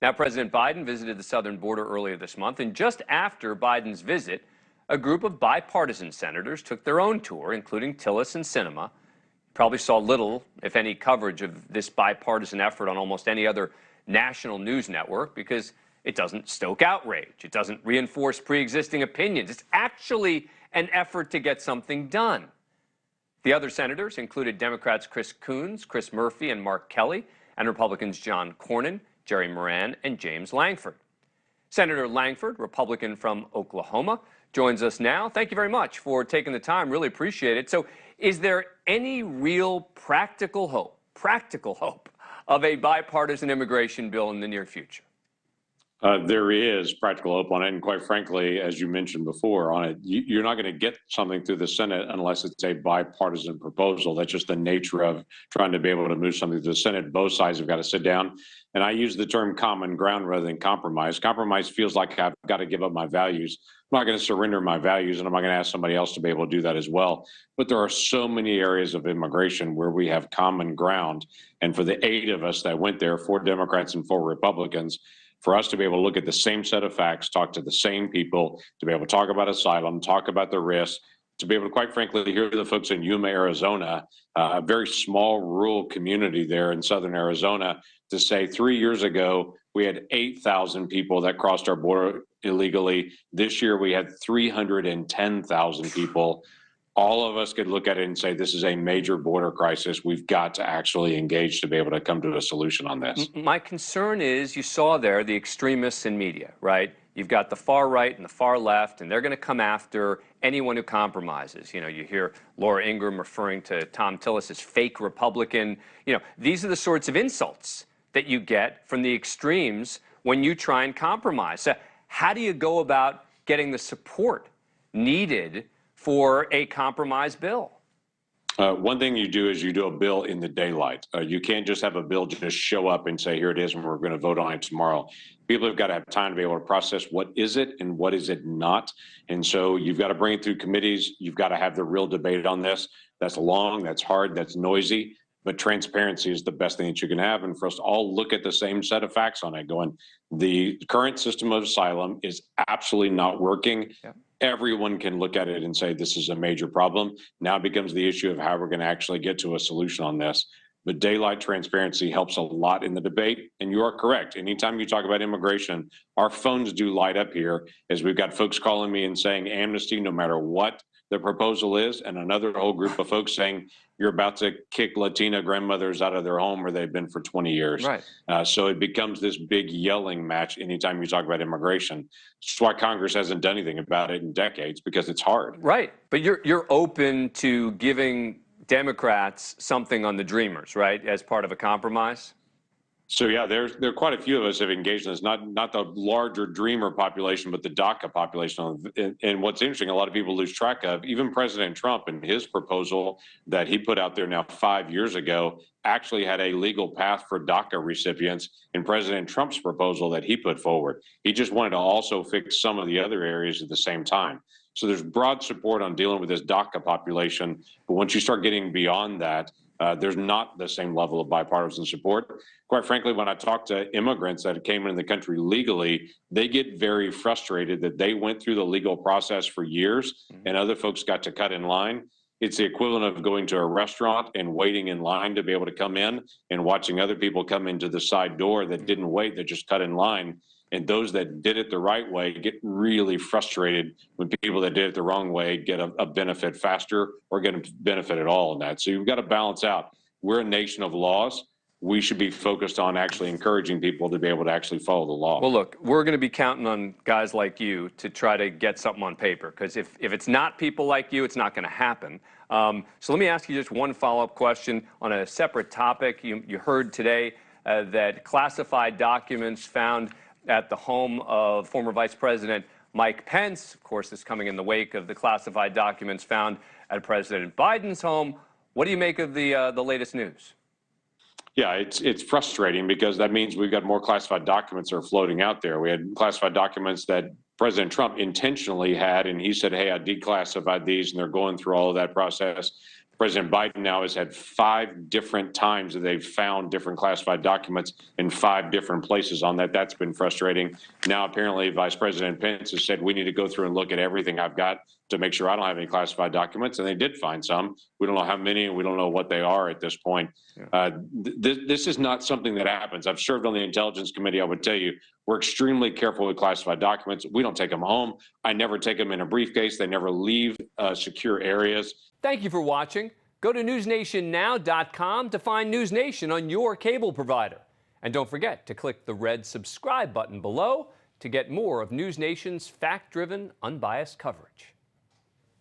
Now, President Biden visited the southern border earlier this month, and just after Biden's visit, a group of bipartisan senators took their own tour, including Tillis and Sinema. Probably saw little, if any, coverage of this bipartisan effort on almost any other national news network because it doesn't stoke outrage. It doesn't reinforce pre-existing opinions. It's actually an effort to get something done. The other senators included Democrats Chris Coons, Chris Murphy, and Mark Kelly, and Republicans John Cornyn, Jerry Moran, and James Lankford. Senator Lankford, Republican from Oklahoma, joins us now. Thank you very much for taking the time. Really appreciate it. So, is there any real practical hope of a bipartisan immigration bill in the near future? There is practical hope on it, and quite frankly, as you mentioned before, on it, you're not going to get something through the Senate unless it's a bipartisan proposal. That's just the nature of trying to be able to move something to the Senate. Both sides have got to sit down, and I use the term common ground rather than compromise. Compromise feels like I've got to give up my values. I'm not going to surrender my values, and I'm not going to ask somebody else to be able to do that as well. But there are so many areas of immigration where we have common ground, and for the 8 of us that went there, 4 Democrats and 4 Republicans, for us to be able to look at the same set of facts, talk to the same people, to be able to talk about asylum, talk about the risks, to be able to, quite frankly, hear the folks in Yuma, Arizona, a very small rural community there in southern Arizona, to say 3 years ago, we had 8,000 people that crossed our border illegally. This year, we had 310,000 people. All of us could look at it and say, this is a major border crisis. We've got to actually engage to be able to come to a solution on this. My concern is you saw there the extremists in media, right? You've got the far right and the far left, and they're going to come after anyone who compromises. You know, you hear Laura Ingraham referring to Tom Tillis as fake Republican. You know, these are the sorts of insults that you get from the extremes when you try and compromise. So how do you go about getting the support needed for a compromise bill? One thing you do is you do a bill in the daylight. You can't just have a bill just show up and say, here it is, and we're going to vote on it tomorrow. People have got to have time to be able to process what is it and what is it not. And so you've got to bring it through committees. You've got to have the real debate on this. That's long, that's hard, that's noisy. But transparency is the best thing that you can have. And for us to all look at the same set of facts on it, going, the current system of asylum is absolutely not working. Yeah. Everyone can look at it and say, this is a major problem. Now it becomes the issue of how we're going to actually get to a solution on this. But daylight transparency helps a lot in the debate. And you are correct. Anytime you talk about immigration, our phones do light up here as we've got folks calling me and saying amnesty no matter what the proposal is, and another whole group of folks saying you're about to kick Latina grandmothers out of their home where they've been for 20 years. Right. So it becomes this big yelling match anytime you talk about immigration. That's why Congress hasn't done anything about it in decades, because it's hard. Right. But you're open to giving Democrats something on the Dreamers, right, as part of a compromise? So yeah, there are quite a few of us have engaged in this, not the larger Dreamer population, but the DACA population. And what's interesting, a lot of people lose track of, even President Trump and his proposal that he put out there now 5 years ago actually had a legal path for DACA recipients in President Trump's proposal that he put forward. He just wanted to also fix some of the other areas at the same time. So there's broad support on dealing with this DACA population. But once you start getting beyond that, there's not the same level of bipartisan support. Quite frankly, when I talk to immigrants that came into the country legally, they get very frustrated that they went through the legal process for years and other folks got to cut in line. It's the equivalent of going to a restaurant and waiting in line to be able to come in and watching other people come into the side door that didn't wait, that just cut in line. And those that did it the right way get really frustrated when people that did it the wrong way get a benefit faster or get a benefit at all in that. So you've got to balance out. We're a nation of laws. We should be focused on actually encouraging people to be able to actually follow the law. Well, look, we're going to be counting on guys like you to try to get something on paper, because if it's not people like you, it's not going to happen. So let me ask you just one follow-up question on a separate topic. You heard today that classified documents found at the home of former Vice President Mike Pence. Of course, this coming in the wake of the classified documents found at President Biden's home. What do you make of the latest news? Yeah, it's frustrating because that means we've got more classified documents that are floating out there. We had classified documents that President Trump intentionally had, and he said, hey, I declassified these, and they're going through all of that process. President Biden now has had 5 different times that they've found different classified documents in 5 different places on that. That's been frustrating. Now, apparently, Vice President Pence has said, we need to go through and look at everything I've got to make sure I don't have any classified documents. And they did find some. We don't know how many, and we don't know what they are at this point. This is not something that happens. I've served on the Intelligence Committee. I would tell you, we're extremely careful with classified documents. We don't take them home. I never take them in a briefcase. They never leave secure areas. Thank you for watching. Go to newsnationnow.com to find NewsNation on your cable provider. And don't forget to click the red subscribe button below to get more of NewsNation's fact-driven, unbiased coverage.